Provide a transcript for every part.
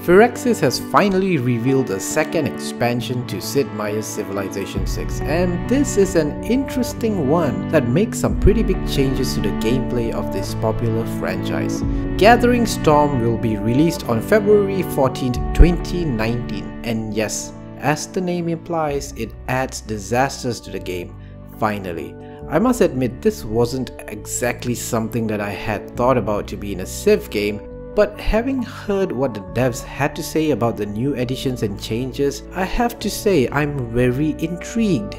Firaxis has finally revealed a second expansion to Sid Meier's Civilization 6, and this is an interesting one that makes some pretty big changes to the gameplay of this popular franchise. Gathering Storm will be released on February 14, 2019, and yes, as the name implies, it adds disasters to the game, finally. I must admit, this wasn't exactly something that I had thought about to be in a Civ game, but having heard what the devs had to say about the new additions and changes, I have to say I'm very intrigued.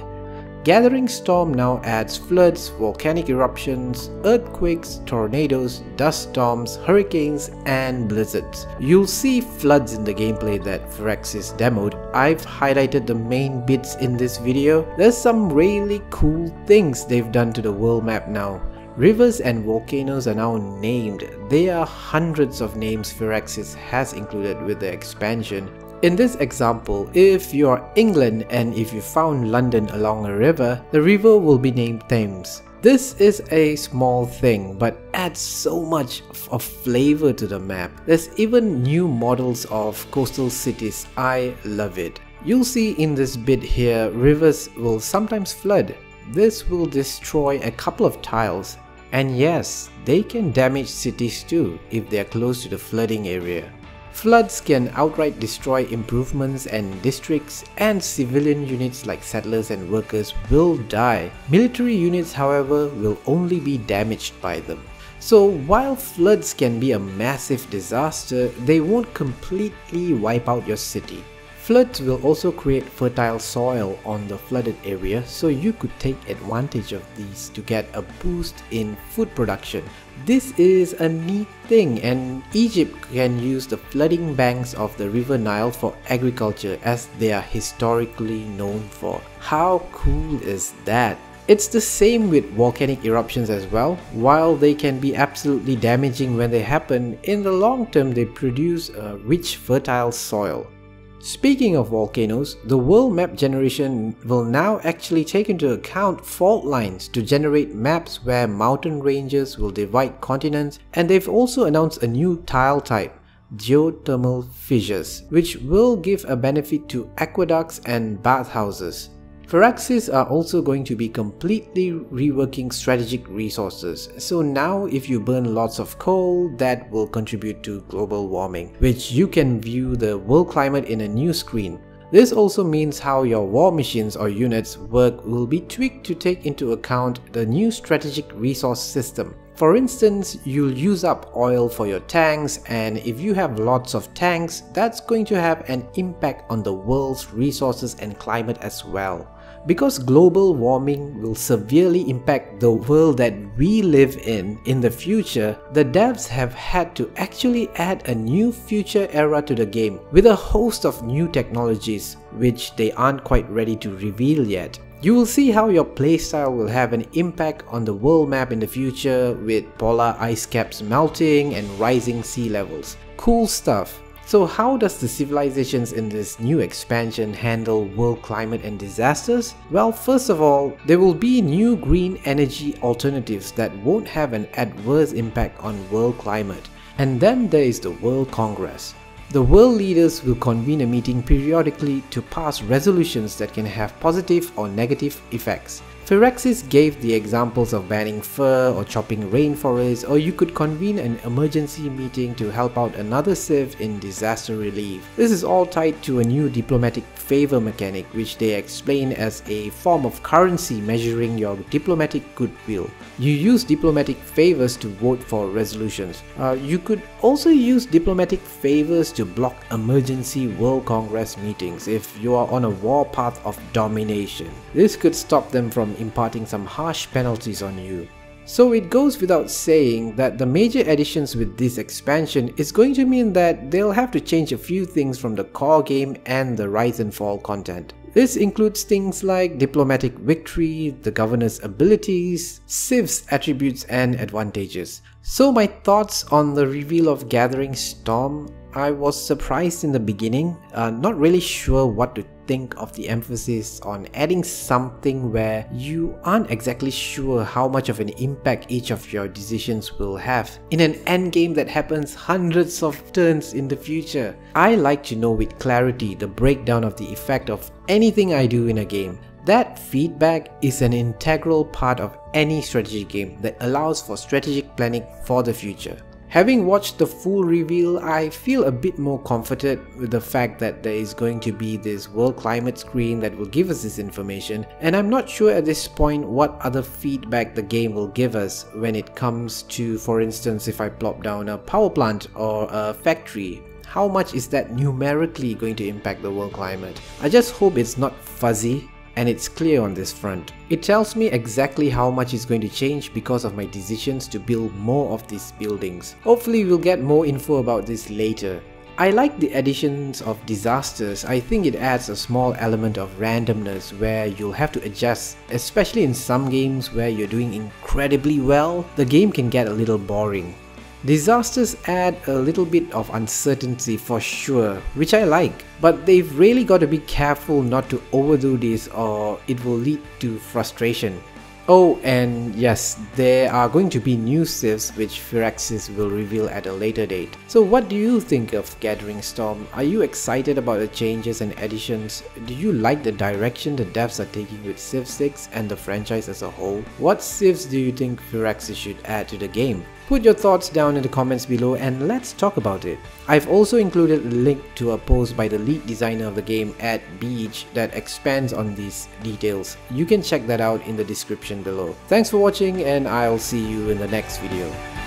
Gathering Storm now adds floods, volcanic eruptions, earthquakes, tornadoes, dust storms, hurricanes, and blizzards. You'll see floods in the gameplay that Firaxis demoed. I've highlighted the main bits in this video. There's some really cool things they've done to the world map now. Rivers and volcanoes are now named. There are hundreds of names Firaxis has included with the expansion. In this example, if you are England and if you found London along a river, the river will be named Thames. This is a small thing but adds so much of flavor to the map. There's even new models of coastal cities. I love it. You'll see in this bit here, rivers will sometimes flood. This will destroy a couple of tiles. And yes, they can damage cities too if they are close to the flooding area. Floods can outright destroy improvements and districts, and civilian units like settlers and workers will die. Military units, however, will only be damaged by them. So while floods can be a massive disaster, they won't completely wipe out your city. Floods will also create fertile soil on the flooded area, so you could take advantage of these to get a boost in food production. This is a neat thing, and Egypt can use the flooding banks of the River Nile for agriculture, as they are historically known for. How cool is that? It's the same with volcanic eruptions as well. While they can be absolutely damaging when they happen, in the long term they produce a rich fertile soil. Speaking of volcanoes, the world map generation will now actually take into account fault lines to generate maps where mountain ranges will divide continents, and they've also announced a new tile type, geothermal fissures, which will give a benefit to aqueducts and bathhouses. Firaxis are also going to be completely reworking strategic resources, so now if you burn lots of coal, that will contribute to global warming, which you can view the world climate in a new screen. This also means how your war machines or units work will be tweaked to take into account the new strategic resource system. For instance, you'll use up oil for your tanks, and if you have lots of tanks, that's going to have an impact on the world's resources and climate as well. Because global warming will severely impact the world that we live in the future, the devs have had to actually add a new future era to the game with a host of new technologies, which they aren't quite ready to reveal yet. You will see how your playstyle will have an impact on the world map in the future, with polar ice caps melting and rising sea levels. Cool stuff. So how does the civilizations in this new expansion handle world climate and disasters? Well, first of all, there will be new green energy alternatives that won't have an adverse impact on world climate. And then there is the World Congress. The world leaders will convene a meeting periodically to pass resolutions that can have positive or negative effects. Firaxis gave the examples of banning fur or chopping rainforests, or you could convene an emergency meeting to help out another civ in disaster relief. This is all tied to a new diplomatic favor mechanic, which they explain as a form of currency measuring your diplomatic goodwill. You use diplomatic favors to vote for resolutions. You could also use diplomatic favors to block emergency World Congress meetings if you are on a war path of domination. This could stop them from imparting some harsh penalties on you. So it goes without saying that the major additions with this expansion is going to mean that they'll have to change a few things from the core game and the Rise and Fall content. This includes things like diplomatic victory, the governor's abilities, Civ's attributes and advantages. So my thoughts on the reveal of Gathering Storm? I was surprised in the beginning, not really sure what to think of the emphasis on adding something where you aren't exactly sure how much of an impact each of your decisions will have in an endgame that happens hundreds of turns in the future. I like to know with clarity the breakdown of the effect of anything I do in a game. That feedback is an integral part of any strategy game that allows for strategic planning for the future. Having watched the full reveal, I feel a bit more comforted with the fact that there is going to be this world climate screen that will give us this information, and I'm not sure at this point what other feedback the game will give us when it comes to, for instance, if I plop down a power plant or a factory. How much is that numerically going to impact the world climate? I just hope it's not fuzzy and it's clear on this front. It tells me exactly how much is going to change because of my decisions to build more of these buildings. Hopefully we'll get more info about this later. I like the additions of disasters. I think it adds a small element of randomness where you'll have to adjust, especially in some games where you're doing incredibly well. The game can get a little boring. Disasters add a little bit of uncertainty for sure, which I like, but they've really got to be careful not to overdo this or it will lead to frustration. Oh, and yes, there are going to be new civs which Firaxis will reveal at a later date. So what do you think of Gathering Storm? Are you excited about the changes and additions? Do you like the direction the devs are taking with Civ 6 and the franchise as a whole? What civs do you think Firaxis should add to the game? Put your thoughts down in the comments below and let's talk about it. I've also included a link to a post by the lead designer of the game at Beech that expands on these details. You can check that out in the description below. Thanks for watching and I'll see you in the next video.